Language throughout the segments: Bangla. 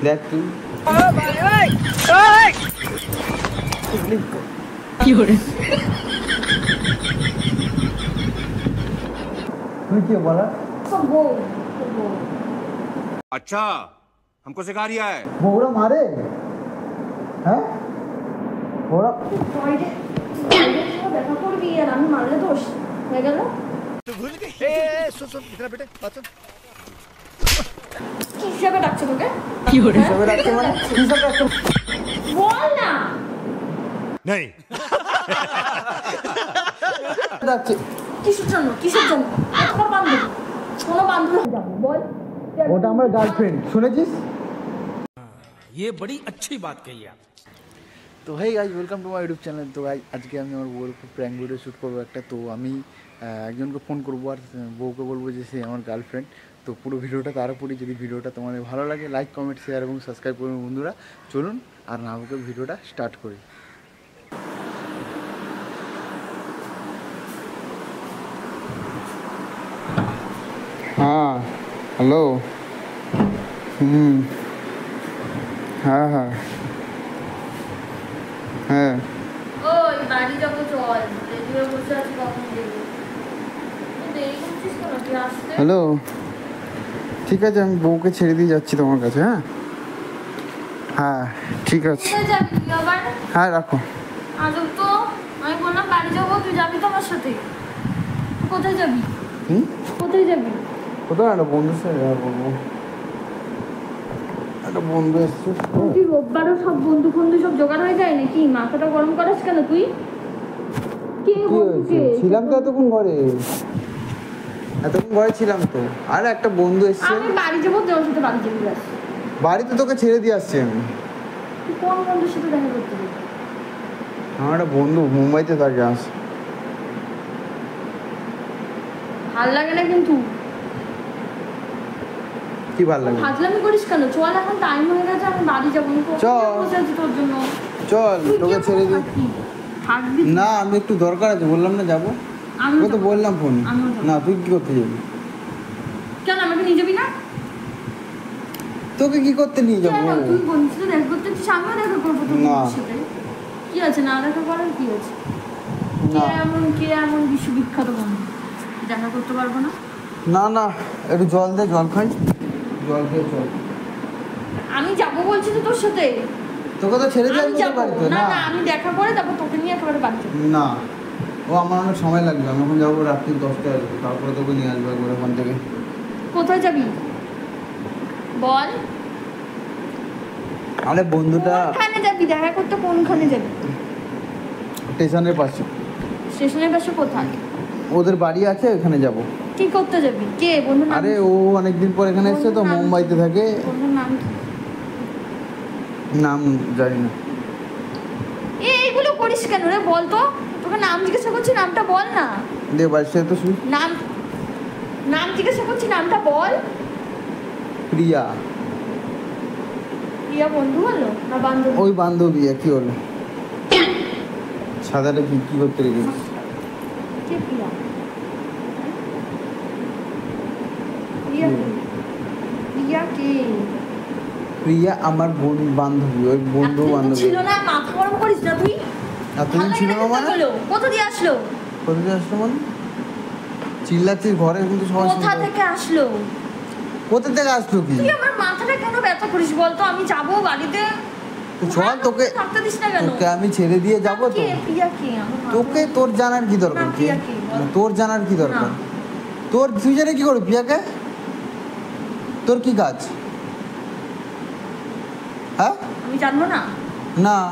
দেখ তুই কি করে তুই কি বলা? अच्छा हमको सिखा रिया है বউরা মারে? হ্যাঁ ওরা দেখা করবি আর আমি মারলে দোষ হয়ে গেল। কি হিসাবে ডাকছে তোকে? কি করে হিসাবে রাখতে মানে হিসাবে রাখতে বল না। नहीं রাখছে কিসের জন্য কিসের জন্য? তোমার বান্ধবী কোনো বান্ধবী যাবো বল। ওটা আমার গার্লফ্রেন্ড শুনেছিস? ये बड़ी अच्छी बात कही आप। তো hey guys welcome to my YouTube channel. তো গাইজ আজকে আমি আমার বউর উপর প্র্যাঙ্ক ভিডিও শ্যুট করবো একটা। তো আমি একজনকে ফোন করবো আর বউকে বলবো যে সে আমার গার্লফ্রেন্ড। তো পুরো ভিডিওটা তার উপরই, যদি ভিডিওটা তোমাদের ভালো লাগে লাইক কমেন্ট শেয়ার এবং সাবস্ক্রাইব করুন বন্ধুরা। চলুন আর না হোক ভিডিওটা স্টার্ট করি। হ্যাঁ হ্যালো। হ্যাঁ হ্যাঁ হ্যাঁ ওই বাড়ি যাবো চল, রেডি হয়ে বসে আছি কখন দেবো। দেরি করছিস কেন তুই আসতে? হ্যালো, ঠিক আছে আমি বউকে ছেড়ে দিয়ে যাচ্ছি তোমার কাছে। হ্যাঁ হ্যাঁ ঠিক আছে। কোথায় যাবি তুই আবার? হ্যাঁ রাখো। আজব তো, আমি বললাম বাড়ি যাবো, তুই যাবি তো আমার সাথে। কোথায় যাবি? কোথায় যাবি? কোথাও একটা বন্ধুর সাথে দেখা করবো। একটা বন্ধু এসছে। তুই রোববারও সব বন্ধু ফন্ধু সব জোগাড় হয়ে যায় নাকি? মাথাটা গরম করাস কেন তুই? কে কি বন্ধুকে? হয়েছে? ছিলাম তো এতক্ষণ ঘরে, এতক্ষণ ঘরে ছিলাম তো। আর একটা বন্ধু এসছে। আমি বাড়ি যাবো, তোর সাথে বাড়ি যাবি ব্যাস। বাড়িতে তোকে ছেড়ে দিয়ে আসছি আমি। তুই কোন বন্ধুর সাথে দেখা করতে যাবি? আমার একটা বন্ধু মুম্বাইতে থাকে আস। ভাল লাগে না কিন্তু। কি ভালো লাগে? ফাজলামি করিস কেন? চল এখন টাইম হয়ে গেছে, আমি বাড়ি যাবো। আমি কখন চল। বসে আছি তোর জন্য। চল তুই তোকে কেমন ছেড়ে দিই। থাকবি? না আমি একটু দরকার আছে, বললাম না যাবো। আমিও তোকে তো যাবো। বললাম ফোন। আমিও যাবো। না তুই কি করতে যাবি? কেন আমাকে নিয়ে যাবি না? তোকে কি করতে নিয়ে যাবো? কেন? তুই বন্ধুর সাথে দেখা করতে চাচ্ছিস, আমিও দেখা করবো তোর না। বন্ধুর সাথে। কি আছে না দেখা করার? কি আছে? না কে এমন বিশ্ববিখ্যাত বন্ধু দেখা করতে পারবো না? না না, একটু জল দে, জল খাই। জল খেয়ে চল। আমি যাবো বলছি তো তোর সাথে। তোকে তো ছেড়ে দিয়ে আমি আসবো তোর যাবো বাড়িতে। না না না, আমি দেখা করে তারপর তোকে নিয়ে একেবারে বাড়ি যাবো। না, ও আমার অনেক সময় লাগবে। আমি এখন যাবো রাত্রি 10টায় আসবো, তারপরে তোকে নিয়ে আসবো একবার ওখান থেকে। কোথায় যাবি বল? আরে বন্ধুটা কোনখানে যাবি দেখা করতে? কোনখানে যাবি? স্টেশনের পাশে। স্টেশনের পাশে কোথায়? ওদের বাড়ি আছে, ওখানে যাব। কি করতে যাবি? কে বন্ধুর নাম? আরে ও অনেকদিন পর এখানে এসেছে তো, বন্ধুর নাম মুম্বাইতে কি? থাকে। বন্ধুর নাম কি? নাম জানি না। এইগুলো করিস কেন রে? বল তো। তোকে নাম জিজ্ঞাসা করছি, নামটা বল না। দে বাড়ির সাথে তো শুই। নাম নাম জিজ্ঞাসা করছি, নামটা বল। প্রিয়া। প্রিয়া বন্ধু হলো না বান্ধবী? ওই বান্ধবী কি হলো? সাদাটা কি কি করতে রেখেছিস? কে প্রিয়া? প্রিয়া কে? প্রিয়া কে? প্রিয়া আমার বোন বান্ধবী, ওই বন্ধু এতদিন তো বান্ধবী। ছিল না, মাথা গরম করিস না তুই। এতদিন ছিল না মানে? কোথা দিয়ে আসলো? কোথা থেকে আসলো মানে? চিল্লাচ্ছিস ঘরে কিন্তু সবাই কোথা শুনতে পাবে। থেকে আসলো? কোথা থেকে আসলো কি? তুই আমার মাথাটা কেন ব্যথা করিস বলতো? আমি যাবো বাড়িতে। তো চল তোকে, থাকতে দিস না কেন? তোকে আমি ছেড়ে দিয়ে যাবো তো। কে প্রিয়া কে? আমার মাথা- তোকে তোর জানার কি দরকার? না, কে? প্রিয়া কে? বল। তোর জানার কি দরকার? না। তোর তুই জানে কি করবি প্রিয়াকে? তোর কি কাজ? হ্যাঁ আমি জানবো না। না,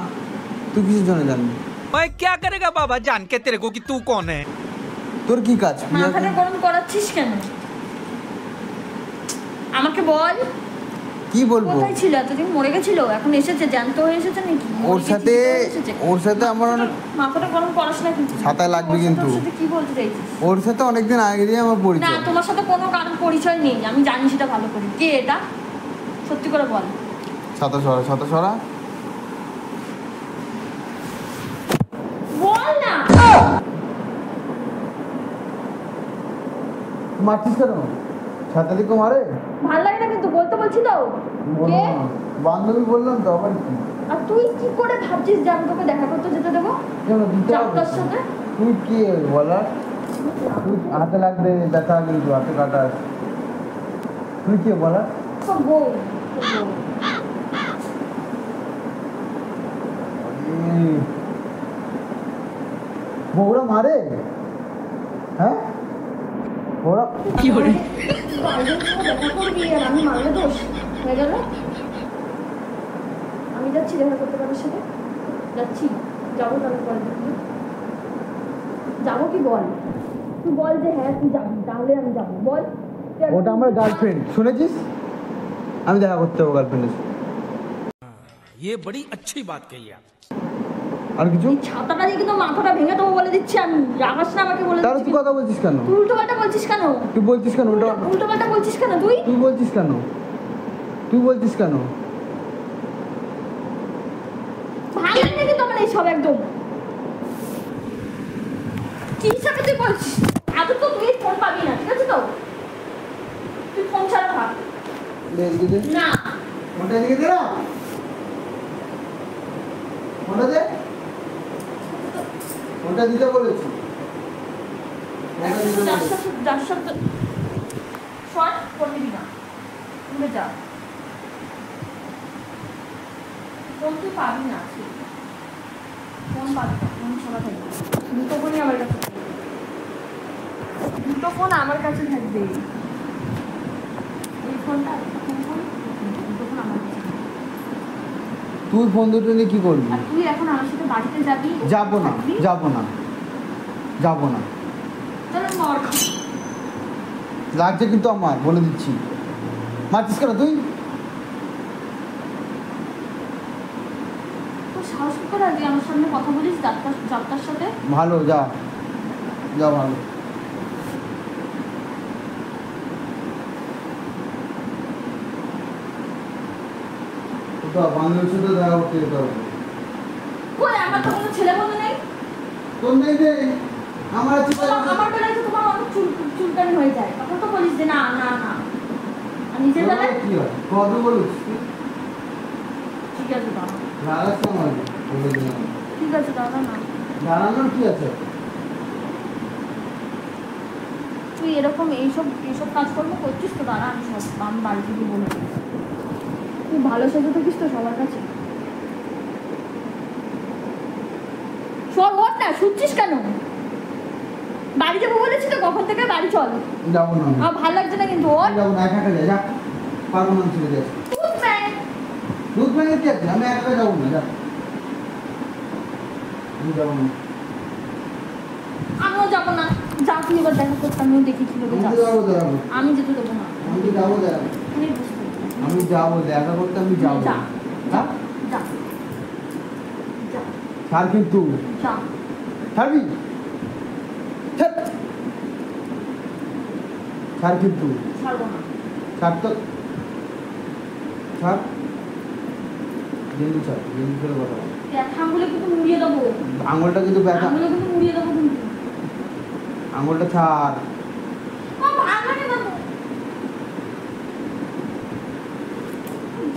তুই কিসের জন্য জানবি? मैं क्या करेगा बाबा जान के तेरे को कि तू कौन है। তোর কি কাজ মাথাটা প্রিয়াকে? গরম করাচ্ছিস কেন? আমাকে বল। কি বলবো? কোথায় ছিল এতদিন? মরে গেছিল, এখন এসেছে, জ্যান্ত হয়ে এসেছে নাকি? ওর মরে সাথে গেছিল, এসেছে। ওর সাথে আমার অনেক, মাথাটা গরম করাস না কিন্তু। ছাতায় লাগবে ওর সাথে- কিন্তু। ওর সাথে কি বলতে চাইছিস? ওর সাথে অনেকদিন আগে দিয়ে আমার না, পরিচয়। তোমার সাথে কোনো কারণ পরিচয় নেই, আমি জানি সেটা ভালো করে। কে এটা? সত্যি করে বল। ছাতা সরা, ছাতা সরা। বল না। মারছিস কেন? ছাতা দিকে মারে? ভালো লাগে না কিন্তু, বলতে বলছি তো। বলো না। বান্ধবী বললাম তো আবার কি? আর তুই কি করে ভাবছিস যে আমি তোকে দেখা করতে যেতে দেবো কেন দিতে হবে? ডাক্তার সাথে? তুই কে বলা? তুই হাতে লাগবে, ব্যথা কিন্তু হাতে কাটা আছে। তুই কে বলা? তোর বউ, তোর বউ। বউরা মারে? হ্যাঁ ওরা কি করে বাইরের সাথে দেখা করবি আর আমি মারলে দোষ হয়ে গেল? আমি যাচ্ছি দেখা করতে পারার সাথে, যাচ্ছি, যাবো তাহলে বল, যাবো কি বল? তুই বল যে হ্যাঁ তুই যাবি, তাহলে আমি যাবো, বল। ওটা আমার গার্লফ্রেন্ড, শুনেছিস? আমি দেখা করতে যাবো গার্লফ্রেন্ডের সাথে। ये बड़ी अच्छी बात कही आप। আর কিছু? এই ছাতাটা দিয়ে কিন্তু মাথাটা ভেঙে দেবো বলে দিচ্ছি আমি, রাগাস না আমাকে বলে তাহলে তুই দিচ্ছি। কথা বলছিস কেন? তুই উল্টো পাল্টা বলছিস কেন? তুই বলছিস কেন ওটা? উল্টো পাল্টা বলছিস কেন তুই? তুই বলছিস কেন? তুই বলছিস কেন? ভালো লাগে না কিন্তু আমার এইসব একদম। কি হিসাবে তুই বলছিস? এত তো তুই ফোন পাবি না, ঠিক আছে তো? তুই ফোন ছাড়া থাক। এদিকে দে। না ফোনটা এদিকে দে না। ফোনটা দে। ফোনটা দিতে বলেছি। ফোনটা দিতে বলেছি। যার সাথে শর্ট ফোন দিবি না, উঠে যা। ফোন তুই পাবি না, ফোন পাবি না, ফোন ছাড়া থাকবে। দুটো ফোনই আমার কাছে থাকবে, দুটো ফোন আমার কাছে থাকবে। এই ফোনটা দুটো ফোন আমার কাছে থাকবে। তুই ফোন দুটো নিয়ে কি করবি? আর তুই এখন আমার সাথে বাড়িতে যাবি? যাবো না, থাকবি? যাবো না, যাবো না। তাহলে মর খা। লাগছে কিন্তু আমার, বলে দিচ্ছি। মারছিস কেন তুই? তোর সাহস কি করে আজকে আমার সামনে কথা বলিস যাত্রার সাথে? ভালো, যা যা ভালো। তো বান্ধবীর সাথে দেখা করতে যেতে হবে। কই আমার তো কোনো ছেলে বন্ধু নেই। তোর নেই রে, আমার আছে। আমার বেলায় তো তোমার অনেক চুলকানি হয়ে যায়, তখন তো বলিস যে না না না। আর নিজের বেলায় কি হয়? কবে বলিস? ঠিক আছে দাদা, রাগাস না আমাকে, বলে দিলাম। ঠিক আছে দাদা, না দাঁড়ানোর কি আছে? তুই এরকম এইসব কাজকর্ম করছিস তো দাদা, আমি বাড়ি থেকে বলে দিই। তুই ভালো সেজে থাকিস তো সবার কাছে। চল ওঠ না, শুনছিস কেন? বাড়ি যাবো বলেছি তো, কখন থেকে বাড়ি চল। যাবো না আমি। আমার ভালো লাগছে না কিন্তু ওঠ। যাবো না, একা একা যা। পারবো না ছেড়ে দে। দুধ নেই। দুধ ভেঙে কি আছে? আমি একা একা যাবো না, যা। আমি যাবো না। আমিও যাবো না, যা তুই এবার দেখা করতে, আমিও দেখি কি লোকে আমি যাস। তো যাবো দেখাবো। আমি যেতে দেবো না। আমি তো যাবো দেখাবো। আমি বুঝতে পারছি। আমি যাবো দেখা করতে, আমি যাবো। যা, যা, হ্যাঁ? যা, যা, ছাড় কিন্তু। যা। ছাড়বি? ছাড়। ছাড় কিন্তু। ছাড়বো না। ছাড় তো। ছাড়। গেন্দু ছাড়, গেন্দু ছেড়ে কথা বল। ব্যথা আঙুলে কিন্তু মুড়িয়ে দেবো। আঙুলটা কিন্তু ব্যথা। আঙুলে কিন্তু মুড়িয়ে দেবো কিন্তু। আঙুলটা ছাড়। ভাঙানি দেবো।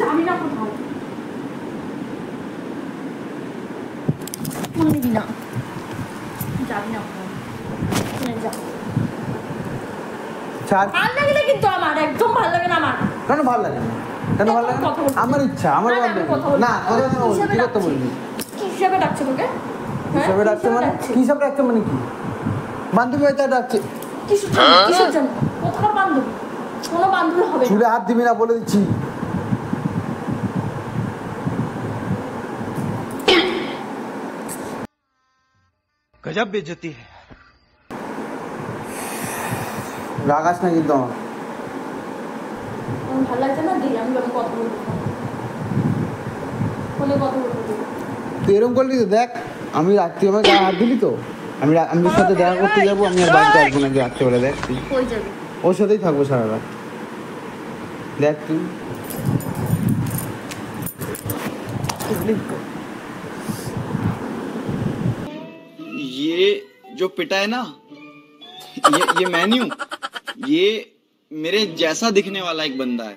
যাবি না কোথাও। ফোন নিবি না, যাবি না কোথাও। যা। ছাড়। ভাল লাগলে কিন্তু আমার একদম ভাল লাগে না আমার। কেন ভালো লাগে না? কেন ভালো লাগে না? কথা বলবি। আমার ইচ্ছা, আমার না, না, ভালো আমি লাগে। কথা বলবো। না, কথা না বলবি, হিসেবে কি করতে ডাকছি। বলবি? কি হিসেবে ডাকছে তোকে? হ্যাঁ? হিসাবে ডাকছে হিসেবে মানে? ডাকছে। কি হিসাবে ডাকছে মানে কি? বান্ধবী হয়তো ডাকছে। কিসের জন্য? কিসের জন্য? কোথাকার বান্ধবী? কোনো বান্ধবী হবে না। চুলে হাত দিবি না, বলে দিচ্ছি। गजब बेइज्जती है। রাগাস না কিন্তু আমার। আমার ভালো লাগছে না, দিই আমি যখন কথা বলবো ফোনে কথা বলবো। তুই এরকম করলি তো, দেখ আমি রাত্রি আমার গায়ে হাত দিলি তো। আমি তোর সাথে দেখা করতে যাবো, আমি আর বাড়িতে আসবো নাকি রাত্রিবেলা, দেখ তুই। কই যাবি? ওর সাথেই থাকবো সারা রাত, দেখ তুই। ये जो पिटा है ना, ये मैं नहीं हूँ, ये मेरे जैसा दिखने वाला एक बंदा है।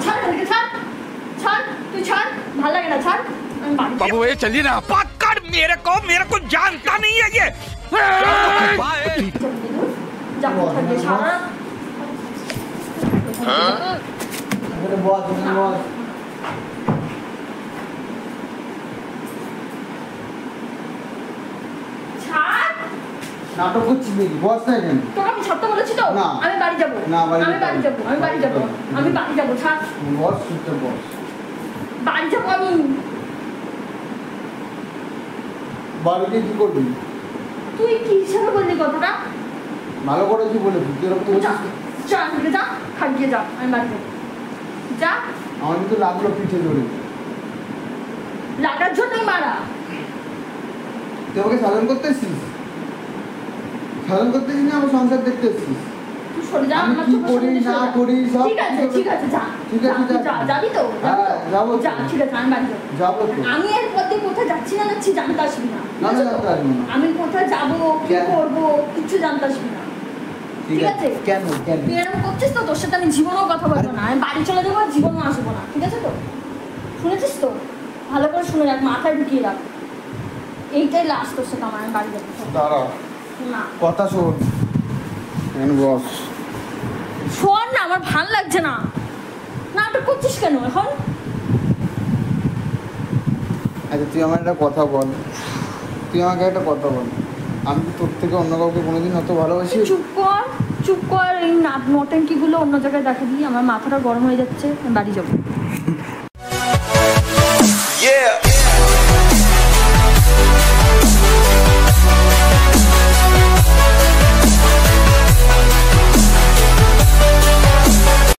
ছাড় এখানে, ছাড় ছাড়, তুই ছাড়, ভালো লাগে না, ছাড়। আমি বাড়ি बाबू ये चलिए ना बात कर मेरे को जानता नहीं है ये যা কোথায় গিয়ে সারা রাত এখানে বস, এখানে বস। ছাড়। নাটক করছিস নাকি? বস না এখানে। তোকে আমি ছাড়তে বলেছি তো? না। আমি বাড়ি যাবো। না, বাড়ি আমি যেতে বাড়ি হবে। যাবো, আমি বাড়ি যাবো, আমি বাড়ি যাবো, ছাড়। বস, চুপচাপ বস। বাড়ি যাবো আমি। বাড়িতে কি করবি? তুই কি হিসাবে বললি কথাটা? ভালো করে কি বলে তুই এরকম তো যা, বলছিস? যা, এদিকে যা, খাটিয়ে যা, আমি বাড়ি যাবো। যা, আমার কিন্তু লাগলো পিঠে ধরে। লাগার জন্যই মারা। তুই আমাকে সাধন করতে এসছিস? সাধন করতে এসছিস না আমার সংসার দেখতে এসছিস? তুই সরে যা, আমি আমার কি চোখের করি সামনে না সরে যা। করি সব ঠিক আছে, ঠিক আছে, যা। ঠিক আছে, যা, যা। যাবি তো? হ্যাঁ, যাবো তো। যা, ঠিক আছে, আমি বাড়ি যাবো। যাবো তো। আমি এর পথে কোথায় যাচ্ছি না যাচ্ছি জানতে আসবি না। না, ঠিক আছে জানতে তো? আসবো না। আমি কোথায় যাবো, কি কেন? করবো, কিচ্ছু জানতে আসবি না। ঠিক আছে? কেন কেন? তুই এরকম করছিস তো, তোর সাথে আমি জীবনেও কথা বলবো না। আমি বাড়ি চলে যাবো আর জীবনও আসবো না। ঠিক আছে তো? শুনেছিস তো? ভালো করে শুনে রাখ, মাথায় ঢুকিয়ে রাখ। এইটাই লাস্ট তোর সাথে আমার, আমি বাড়ি যাবো। দাঁড়া, না, কথা শোন। এখানে বস। শোন না, আমার ভাল লাগছে না। নাটক করছিস কেন এখন? আচ্ছা তুই আমার একটা কথা বল, তুই আমাকে একটা কথা বল, আমি কি তোর থেকে অন্য কাউকে কোনোদিন অত ভালোবাসি? তুই চুপ কর, চুপ কর। এই নটেঙ্কিগুলো অন্য জায়গায় দেখা দিই, আমার মাথাটা গরম হয়ে যাচ্ছে, আমি বাড়ি যাবো।